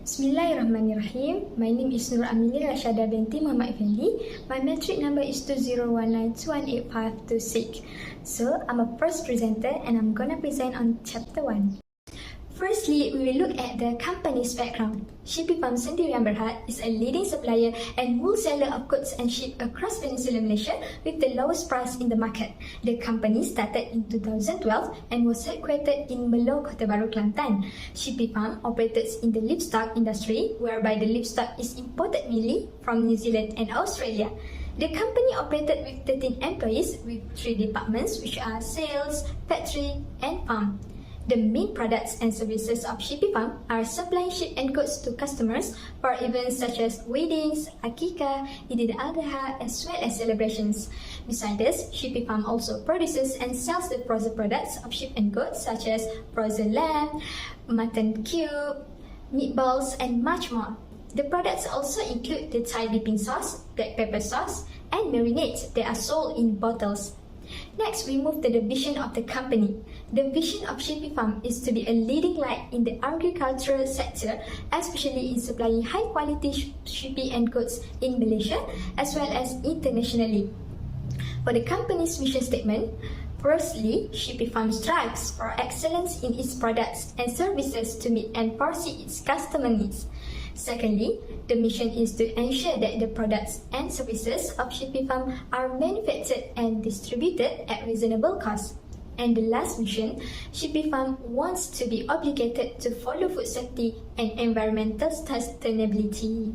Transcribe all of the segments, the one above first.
Bismillahirrahmanirrahim. My name is AMILIN RASHADA BINTI MAMAT EFENDY. My metric number is 2019218526. So, I'm a first presenter and I'm gonna present on chapter 1. Firstly, we will look at the company's background. Sheepy Farm Sendirian Berhad is a leading supplier and wholesaler of goods and sheep across Peninsular Malaysia with the lowest price in the market. The company started in 2012 and was headquartered in Melor, Kota Baru, Kelantan. Sheepy Farm operates in the livestock industry, whereby the livestock is imported mainly from New Zealand and Australia. The company operated with 13 employees with 3 departments, which are sales, factory, and farm. The main products and services of Sheepy Farm are supplying sheep and goats to customers for events such as weddings, akikah, AIDIL, as well as celebrations. Besides this, Sheepy Farm also produces and sells the frozen products of sheep and goats such as frozen lamb, mutton cube, meatballs, and much more. The products also include the Thai dipping sauce, black pepper sauce, and marinades that are sold in bottles. Next, we move to the vision of the company. The vision of Sheepy Farm is to be a leading light in the agricultural sector, especially in supplying high-quality sheepy and goats in Malaysia as well as internationally. For the company's mission statement, firstly, Sheepy Farm strives for excellence in its products and services to meet and foresee its customer needs. Secondly, the mission is to ensure that the products and services of Sheepy Farm are manufactured and distributed at reasonable cost. And the last mission, Sheepy Farm wants to be obligated to follow food safety and environmental sustainability.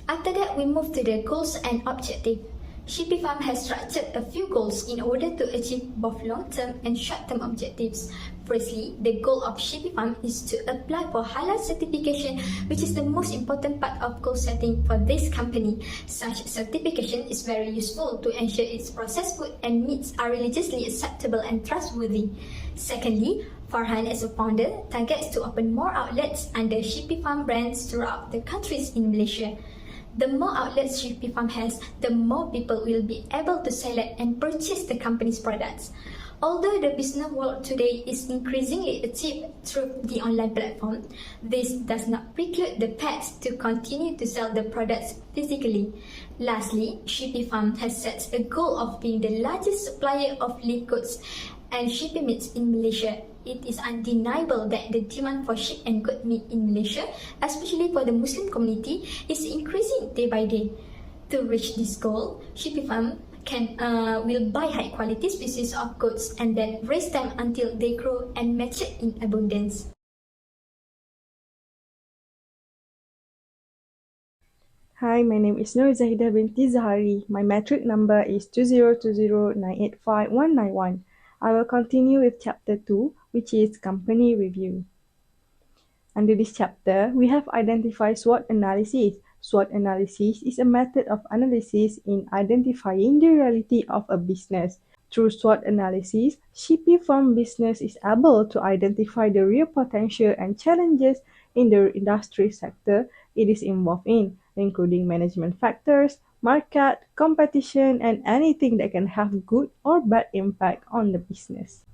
After that, we move to the goals and objectives. Sheepy Farm has structured a few goals in order to achieve both long-term and short-term objectives. Firstly, the goal of Sheepy Farm is to apply for halal certification, which is the most important part of goal setting for this company. Such certification is very useful to ensure its processed food and meats are religiously acceptable and trustworthy. Secondly, Farhan as a founder targets to open more outlets under Sheepy Farm brands throughout the countries in Malaysia. The more outlets Sheepy Farm has, the more people will be able to select and purchase the company's products. Although the business world today is increasingly achieved through the online platform, this does not preclude the path to continue to sell the products physically. Lastly, Sheepy Farm has set a goal of being the largest supplier of live goods and sheepy meats in Malaysia. It is undeniable that the demand for sheep and goat meat in Malaysia, especially for the Muslim community, is increasing day by day. To reach this goal, Sheepy Farm will buy high quality species of goats and then raise them until they grow and mature in abundance. Hi, my name is ZAHIDAH binti Zahari. My metric number is 2020985191. I will continue with chapter 2, which is company review. Under this chapter, we have identified SWOT analysis. SWOT analysis is a method of analysis in identifying the reality of a business. Through SWOT analysis, Sheepy Farm business is able to identify the real potential and challenges in the industry sector it is involved in, including management factors, market, competition, and anything that can have good or bad impact on the business.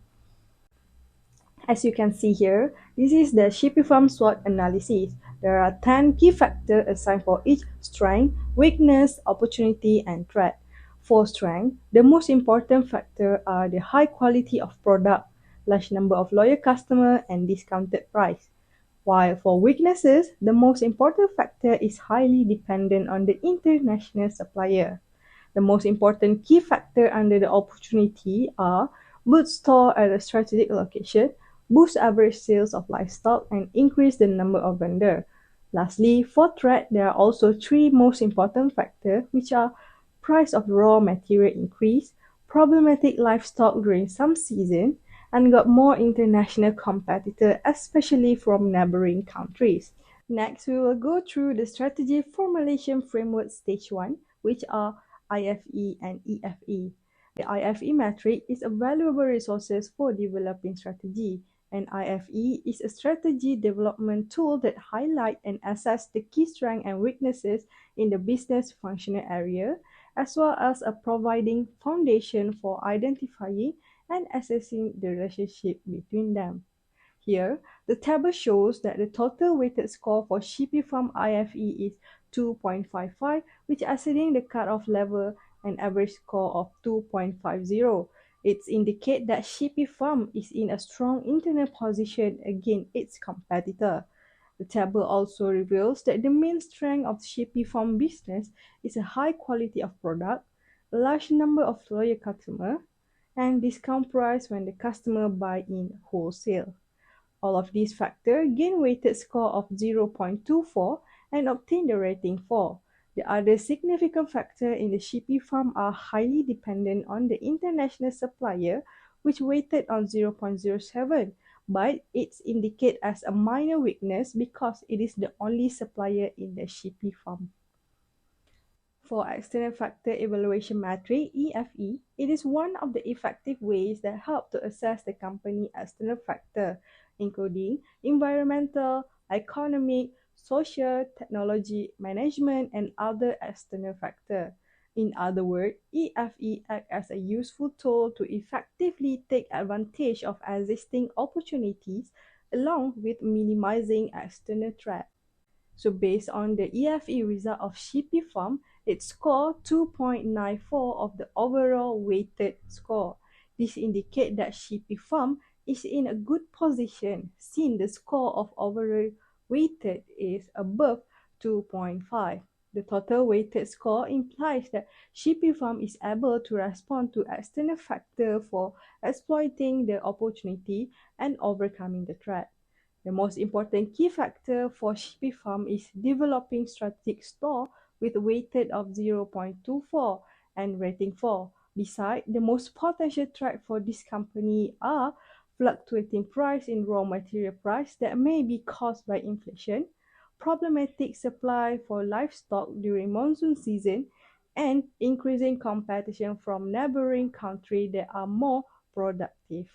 As you can see here, this is the Sheepy Farm SWOT analysis. There are 10 key factors assigned for each strength, weakness, opportunity, and threat. For strength, the most important factor are the high quality of product, large number of loyal customers, and discounted price. While for weaknesses, the most important factor is highly dependent on the international supplier. The most important key factor under the opportunity are good store at a strategic location, boost average sales of livestock, and increase the number of vendors. Lastly, for threat, there are also 3 most important factors, which are price of raw material increase, problematic livestock during some season, and got more international competitors, especially from neighboring countries. Next, we will go through the strategy formulation framework stage 1, which are IFE and EFE. The IFE metric is a valuable resource for developing strategy, and IFE is a strategy development tool that highlights and assesses the key strengths and weaknesses in the business functional area, as well as providing foundation for identifying and assessing the relationship between them. Here, the table shows that the total weighted score for Sheepy Farm IFE is 2.55, which exceeding the cutoff level and average score of 2.50. It indicates that Sheepy Farm is in a strong internal position against its competitor. The table also reveals that the main strength of Sheepy Farm business is a high quality of product, a large number of loyal customers, and discount price when the customer buy in wholesale. All of these factors gain weighted score of 0.24 and obtain the rating 4. The other significant factors in the Sheepy Farm are highly dependent on the international supplier, which weighted on 0.07, but it's indicated as a minor weakness because it is the only supplier in the Sheepy Farm. For external factor evaluation metric (EFE), it is one of the effective ways that help to assess the company external factor, including environmental, economic, social, technology, management, and other external factors. In other words, EFE acts as a useful tool to effectively take advantage of existing opportunities along with minimizing external threats. So based on the EFE result of Sheepy Farm, it scored 2.94 of the overall weighted score. This indicates that Sheepy Farm is in a good position since the score of overall weighted is above 2.5. The total weighted score implies that Sheepy Farm is able to respond to external factors for exploiting the opportunity and overcoming the threat. The most important key factor for Sheepy Farm is developing strategic store with weighted of 0.24 and rating 4. Besides, the most potential threat for this company are fluctuating price in raw material price that may be caused by inflation, problematic supply for livestock during monsoon season, and increasing competition from neighboring countries that are more productive.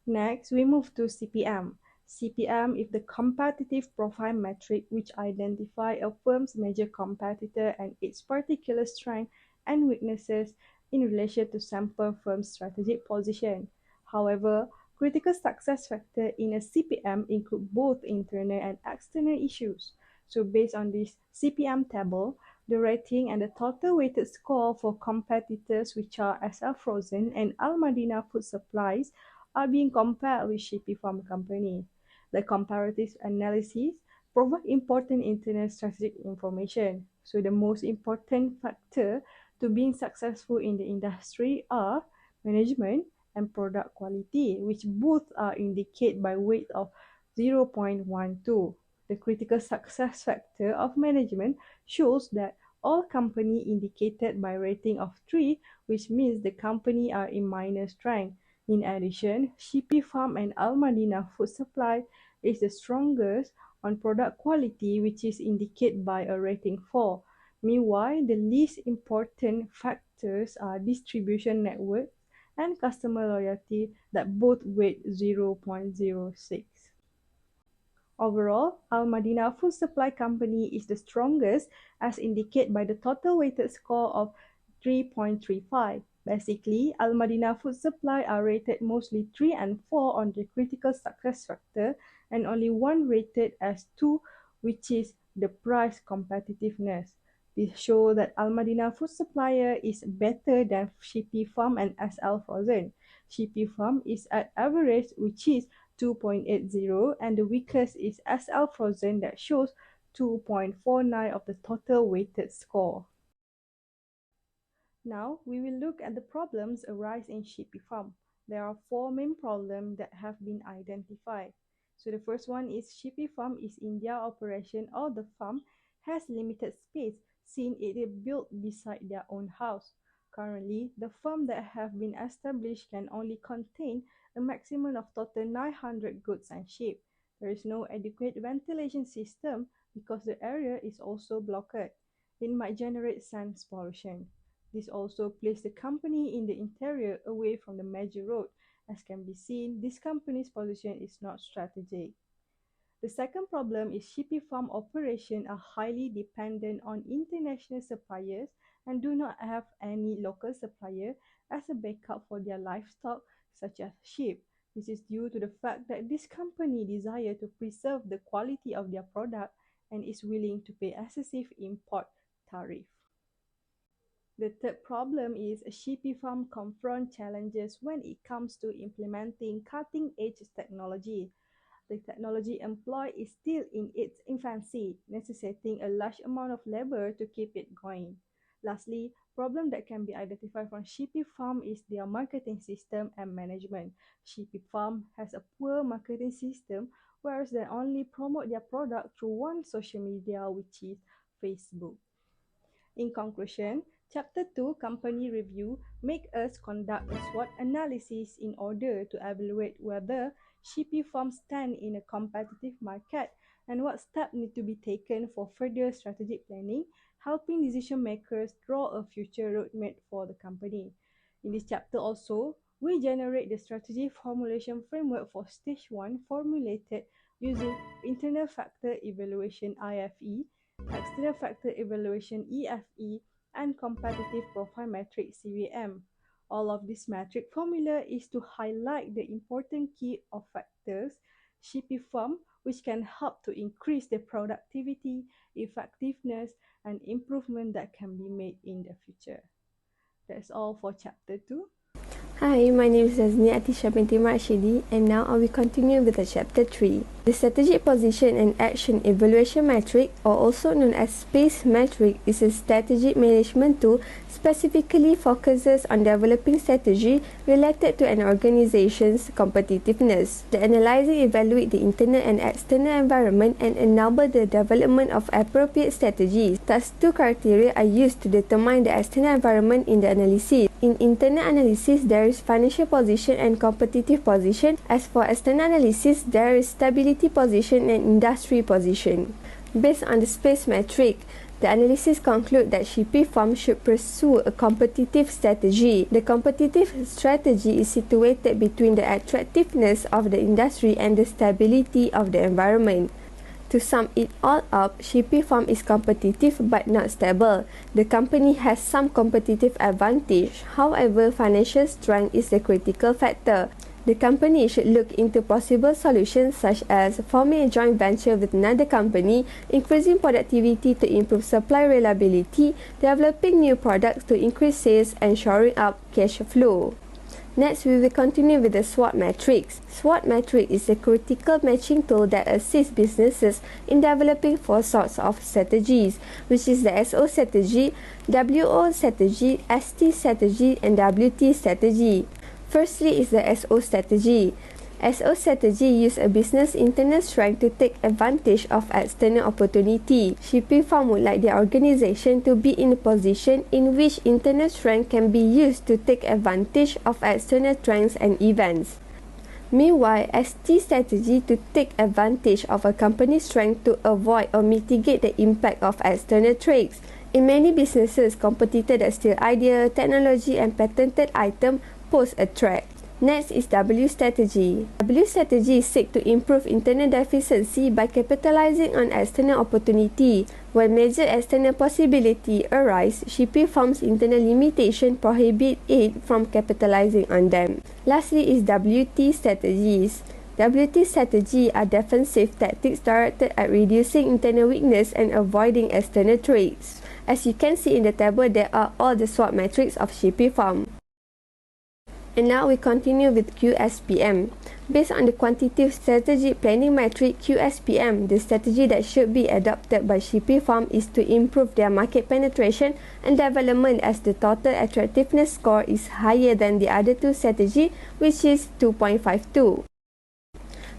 Next, we move to CPM. CPM is the competitive profile metric which identifies a firm's major competitor and its particular strengths and weaknesses in relation to sample firm's strategic position. However, critical success factors in a CPM include both internal and external issues. So based on this CPM table, the rating and the total weighted score for competitors which are SL Frozen and Al Madinah Food Supplies are being compared with Sheepy Farm Company. The comparative analysis provide important internal strategic information. So the most important factor to being successful in the industry are management and product quality, which both are indicated by weight of 0.12. The critical success factor of management shows that all company indicated by rating of 3, which means the company are in minor strength. In addition, Sheepy Farm and Al Madinah Food Supply is the strongest on product quality, which is indicated by a rating 4. Meanwhile, the least important factors are distribution network and customer loyalty that both weight 0.06. Overall, Al Madinah Food Supply Company is the strongest as indicated by the total weighted score of 3.35. Basically, Al Madinah Food Supply are rated mostly 3 and 4 on the critical success factor and only one rated as 2, which is the price competitiveness. This shows that Al Madinah Food Supplier is better than Sheepy Farm and SL Frozen. Sheepy Farm is at average, which is 2.80, and the weakest is SL Frozen that shows 2.49 of the total weighted score. Now, we will look at the problems arise in Sheepy Farm. There are 4 main problems that have been identified. So the first one is Sheepy Farm is in their operation or the farm has limited space since it is built beside their own house. Currently, the farm that have been established can only contain a maximum of total 900 goats and sheep. There is no adequate ventilation system because the area is also blocked. It might generate sand pollution. This also places the company in the interior away from the major road. As can be seen, this company's position is not strategic. The second problem is Sheepy Farm operations are highly dependent on international suppliers and do not have any local supplier as a backup for their livestock such as sheep. This is due to the fact that this company desires to preserve the quality of their product and is willing to pay excessive import tariff. The third problem is Sheepy Farm confront challenges when it comes to implementing cutting-edge technology. The technology employed is still in its infancy, necessitating a large amount of labor to keep it going. Lastly, problem that can be identified from Sheepy Farm is their marketing system and management. Sheepy Farm has a poor marketing system, whereas they only promote their product through one social media, which is Facebook. In conclusion, Chapter 2, Company Review, make us conduct a SWOT analysis in order to evaluate whether Sheepy Farm stand in a competitive market and what steps need to be taken for further strategic planning, helping decision makers draw a future roadmap for the company. In this chapter also, we generate the strategy formulation framework for Stage 1 formulated using Internal Factor Evaluation IFE, External Factor Evaluation EFE, and Competitive Profile Metric CVM. All of this metric formula is to highlight the important key of factors Sheepy Farm which can help to increase the productivity, effectiveness, and improvement that can be made in the future. That's all for Chapter 2. Hi, my name is RAZNEE ATISYA binti RASHIDI, and now I will continue with the Chapter 3. The Strategic Position and Action Evaluation Metric, or also known as SPACE metric, is a strategic management tool specifically focuses on developing strategy related to an organization's competitiveness. The analyzing evaluate the internal and external environment and enable the development of appropriate strategies. Thus, two criteria are used to determine the external environment in the analysis. In internal analysis, there is financial position and competitive position. As for external analysis, there is stability position and industry position. Based on the SPACE metric, the analysis conclude that Sheepy Farm should pursue a competitive strategy. The competitive strategy is situated between the attractiveness of the industry and the stability of the environment. To sum it all up, Sheepy Farm is competitive but not stable. The company has some competitive advantage. However, financial strength is the critical factor. The company should look into possible solutions such as forming a joint venture with another company, increasing productivity to improve supply reliability, developing new products to increase sales, and shoring up cash flow. Next, we will continue with the SWOT matrix. SWOT matrix is a critical matching tool that assists businesses in developing four sorts of strategies, which is the SO strategy, WO strategy, ST strategy, and WT strategy. Firstly is the SO strategy. SO strategy use a business internal strength to take advantage of external opportunity. Sheepy Farm would like their organization to be in a position in which internal strength can be used to take advantage of external trends and events. Meanwhile, ST strategy to take advantage of a company's strength to avoid or mitigate the impact of external threats. In many businesses, competitors that steal idea, technology, and patented item pose a threat. Next is W strategy. W strategy seek to improve internal efficiency by capitalizing on external opportunity. When major external possibility arise, Sheepy Farm's internal limitation prohibit it from capitalizing on them. Lastly is WT strategies. WT strategy are defensive tactics directed at reducing internal weakness and avoiding external threats. As you can see in the table, there are all the SWOT metrics of Sheepy Farm. And now we continue with QSPM. Based on the Quantitative Strategic Planning Metric QSPM, the strategy that should be adopted by Sheepy Farm is to improve their market penetration and development as the total attractiveness score is higher than the other two strategies, which is 2.52.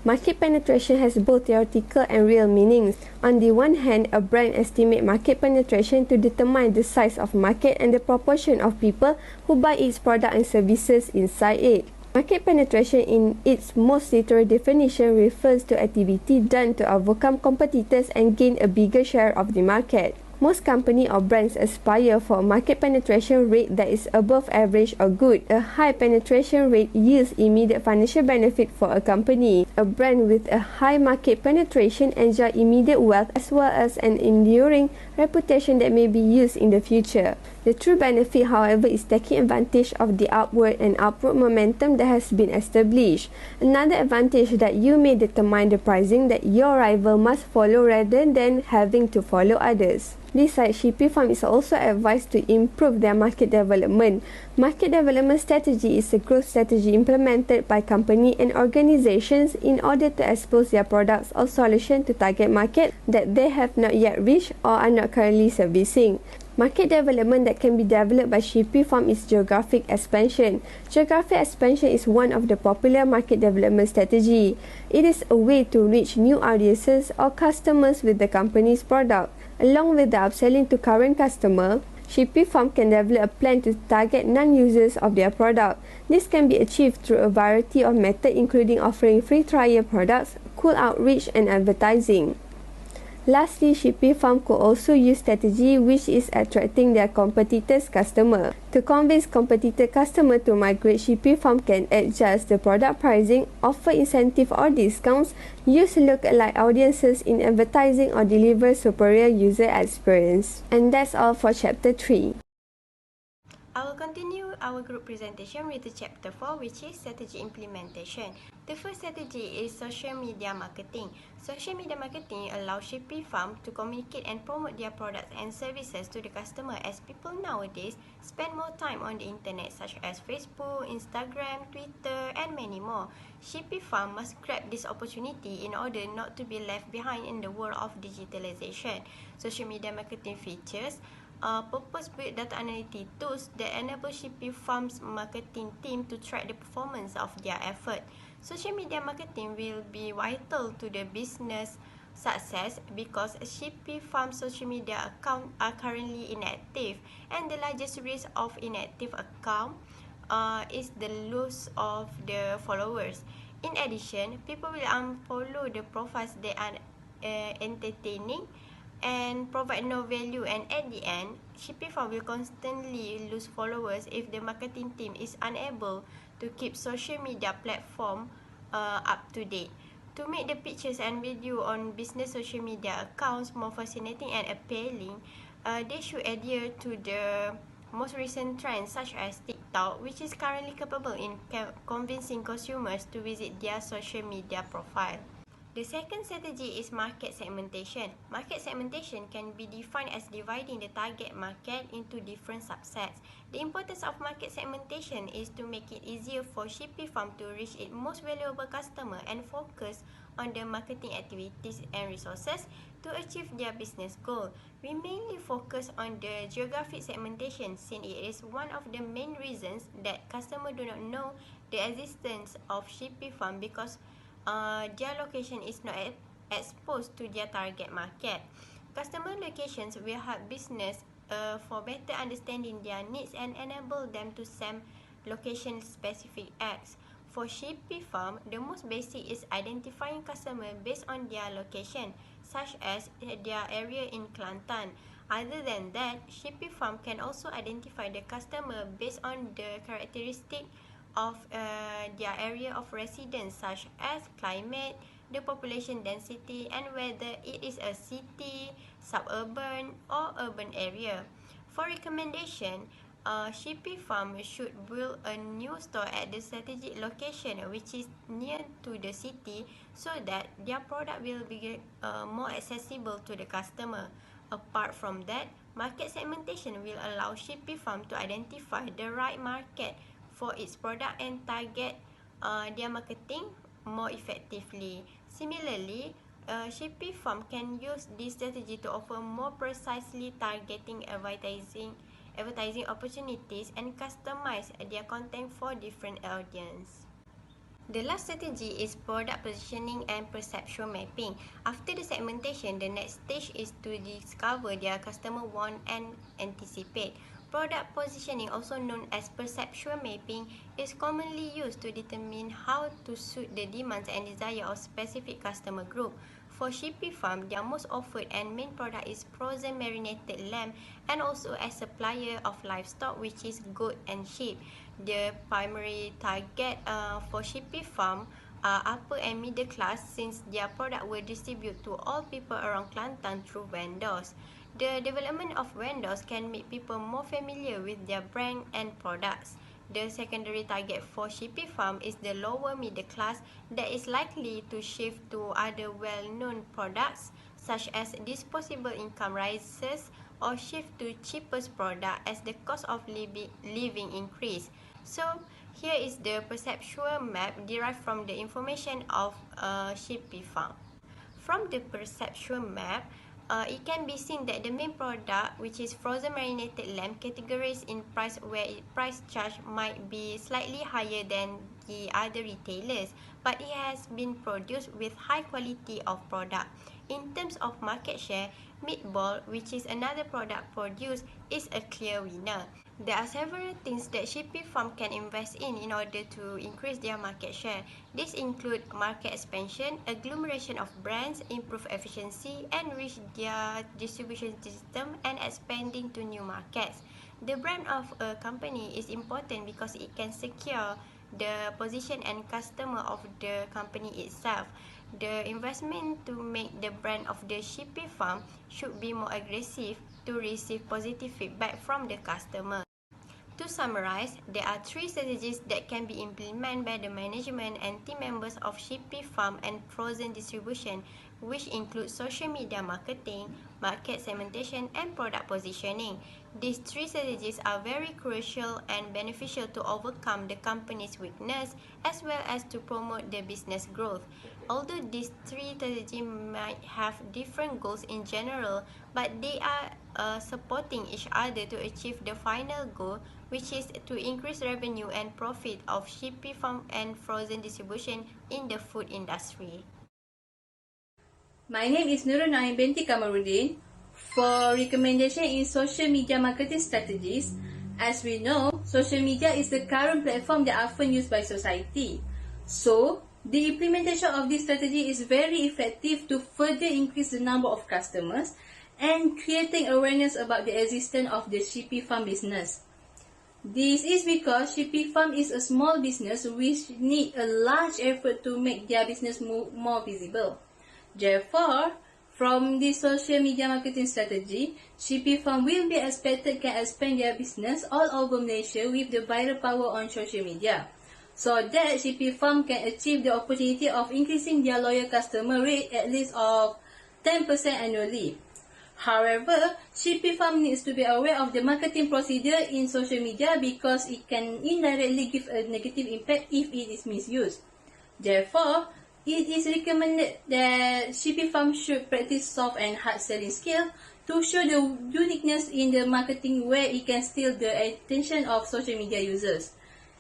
Market penetration has both theoretical and real meanings. On the one hand, a brand estimates market penetration to determine the size of market and the proportion of people who buy its product and services inside it. Market penetration in its most literal definition refers to activity done to overcome competitors and gain a bigger share of the market. Most company or brands aspire for a market penetration rate that is above average or good. A high penetration rate yields immediate financial benefit for a company. A brand with a high market penetration enjoys immediate wealth as well as an enduring reputation that may be used in the future. The true benefit, however, is taking advantage of the upward momentum that has been established. Another advantage that you may determine the pricing that your rival must follow rather than having to follow others. Besides, Sheepy Farm is also advised to improve their market development. Market development strategy is a growth strategy implemented by company and organizations in order to expose their products or solution to target market that they have not yet reached or are not currently servicing. Market development that can be developed by Sheepy Farm is geographic expansion. Geographic expansion is one of the popular market development strategy. It is a way to reach new audiences or customers with the company's product. Along with the upselling to current customer, Sheepy Farm can develop a plan to target non-users of their product. This can be achieved through a variety of methods including offering free trial products, cool outreach and advertising. Lastly, Sheepy Farm could also use strategy which is attracting their competitors' customer. To convince competitor customer to migrate, Sheepy Farm can adjust the product pricing, offer incentive or discounts, use lookalike audiences in advertising or deliver superior user experience. And that's all for chapter 3. I will continue our group presentation with the chapter 4, which is strategy implementation. The first strategy is social media marketing. Social media marketing allows Sheepy Farm to communicate and promote their products and services to the customer, as people nowadays spend more time on the internet such as Facebook, Instagram, Twitter and many more. Sheepy Farm must grab this opportunity in order not to be left behind in the world of digitalization. Social media marketing features purpose-built data analytic tools that enable Sheepy Farm's marketing team to track the performance of their effort. Social media marketing will be vital to the business success because Sheepy Farm's social media accounts are currently inactive, and the largest risk of inactive account is the loss of the followers. In addition, people will unfollow the profiles that are entertaining and provide no value, and at the end, Sheepy Farm will constantly lose followers if the marketing team is unable to keep social media platform up to date. To make the pictures and video on business social media accounts more fascinating and appealing, they should adhere to the most recent trends such as TikTok, which is currently capable in convincing consumers to visit their social media profile. The second strategy is market segmentation. Market segmentation can be defined as dividing the target market into different subsets. The importance of market segmentation is to make it easier for Sheepy Farm to reach its most valuable customer and focus on the marketing activities and resources to achieve their business goal. We mainly focus on the geographic segmentation since it is one of the main reasons that customers do not know the existence of Sheepy Farm because their location is not exposed to their target market. Customer locations will help business for better understanding their needs and enable them to send location-specific ads. For Sheepy Farm, the most basic is identifying customers based on their location, such as their area in Kelantan. Other than that, Sheepy Farm can also identify the customer based on the characteristic of their area of residence, such as climate, the population density, and whether it is a city, suburban, or urban area. For recommendation, Sheepy Farm should build a new store at the strategic location which is near to the city so that their product will be more accessible to the customer. Apart from that, market segmentation will allow Sheepy Farm to identify the right market for its product and target their marketing more effectively. Similarly, Sheepy Farm can use this strategy to offer more precisely targeting advertising opportunities and customize their content for different audience. The last strategy is product positioning and perception mapping. After the segmentation, the next stage is to discover their customer want and anticipate. Product positioning, also known as perceptual mapping, is commonly used to determine how to suit the demands and desire of specific customer group. For Sheepy Farm, their most offered and main product is frozen marinated lamb, and also as supplier of livestock, which is goat and sheep. The primary target for Sheepy Farm are upper and middle class, since their product will distribute to all people around Kelantan through vendors. The development of vendors can make people more familiar with their brand and products. The secondary target for Sheepy Farm is the lower middle class that is likely to shift to other well-known products such as disposable income rises or shift to cheapest product as the cost of living increase. So here is the perceptual map derived from the information of Sheepy Farm. From the perceptual map, it can be seen that the main product, which is frozen marinated lamb, categorized in price where price charge might be slightly higher than the other retailers, but it has been produced with high quality of product. In terms of market share, meatball, which is another product produced, is a clear winner. There are several things that Sheepy Farm can invest in order to increase their market share. These include market expansion, agglomeration of brands, improve efficiency, enrich their distribution system, and expanding to new markets. The brand of a company is important because it can secure the position and customer of the company itself. The investment to make the brand of the Sheepy Farm should be more aggressive to receive positive feedback from the customer. To summarize, there are 3 strategies that can be implemented by the management and team members of Sheepy Farm and frozen distribution, which include social media marketing, market segmentation, and product positioning. These 3 strategies are very crucial and beneficial to overcome the company's weakness as well as to promote the business growth. Although these 3 strategies might have different goals in general, but they are supporting each other to achieve the final goal, which is to increase revenue and profit of Sheepy Farm and frozen distribution in the food industry. My name is NURAIN binti KAMARUDDIN. For recommendation in social media marketing strategies, as we know, social media is the current platform that often used by society. So, the implementation of this strategy is very effective to further increase the number of customers and creating awareness about the existence of the Sheepy Farm business. This is because Sheepy Farm is a small business which need a large effort to make their business more visible. Therefore, from this social media marketing strategy, Sheepy Farm will be expected can expand their business all over Malaysia with the viral power on social media, so that Sheepy Farm can achieve the opportunity of increasing their loyal customer rate at least of 10% annually. However, Sheepy Farm needs to be aware of the marketing procedure in social media because it can indirectly give a negative impact if it is misused. Therefore, it is recommended that Sheepy Farm should practice soft and hard selling skills to show the uniqueness in the marketing where it can steal the attention of social media users.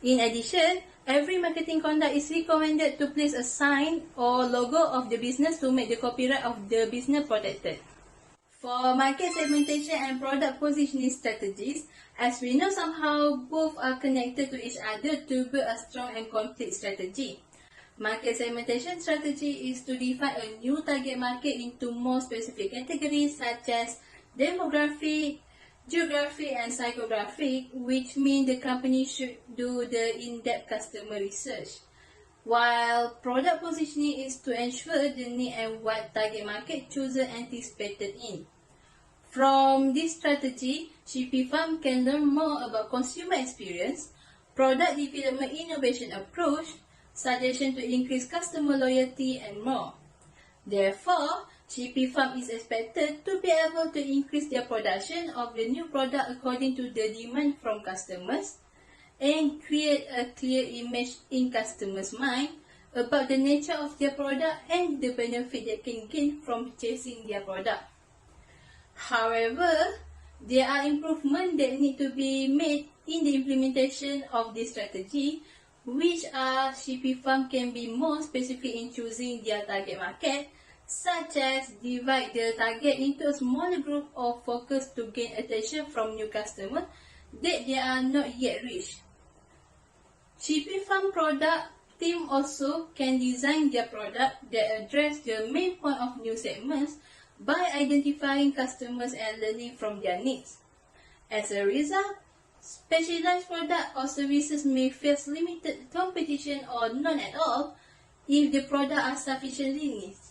In addition, every marketing conduct is recommended to place a sign or logo of the business to make the copyright of the business protected. For market segmentation and product positioning strategies, as we know, somehow both are connected to each other to build a strong and complete strategy. Market segmentation strategy is to define a new target market into more specific categories such as demographic, geographic, and psychographic, which means the company should do the in-depth customer research. While product positioning is to ensure the need and what target market chosen anticipated in. From this strategy, Sheepy Farm can learn more about consumer experience, product development innovation approach, suggestion to increase customer loyalty, and more. Therefore, Sheepy Farm is expected to be able to increase their production of the new product according to the demand from customers and create a clear image in customers' mind about the nature of their product and the benefit they can gain from purchasing their product. However, there are improvements that need to be made in the implementation of this strategy, which are Sheepy Farm can be more specific in choosing their target market, such as divide the target into a smaller group of focus to gain attention from new customers that they are not yet reached. Sheepy Farm product team also can design their product that address the main point of new segments by identifying customers and learning from their needs. As a result, specialized products or services may face limited competition or none at all if the products are sufficiently niche.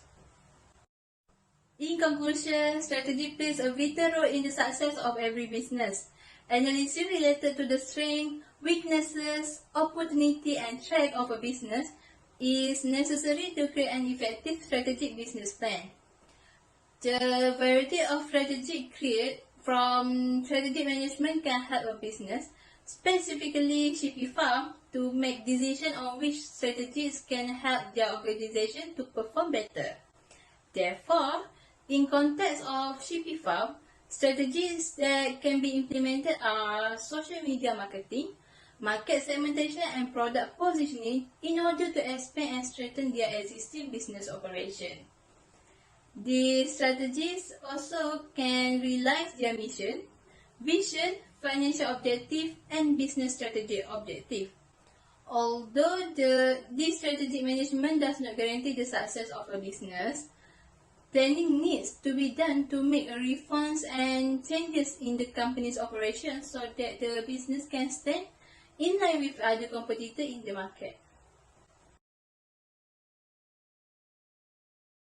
In conclusion, strategy plays a vital role in the success of every business. Analysis related to the strengths, weaknesses, opportunity and threat of a business is necessary to create an effective strategic business plan. The variety of strategy created from strategic management can help a business, specifically Sheepy Farm, to make decisions on which strategies can help their organization to perform better. Therefore, in context of Sheepy Farm, strategies that can be implemented are social media marketing, market segmentation and product positioning in order to expand and strengthen their existing business operation. These strategies also can realize their mission, vision, financial objective and business strategy objective. Although this strategic management does not guarantee the success of a business, planning needs to be done to make reforms and changes in the company's operations so that the business can stand in line with other competitors in the market.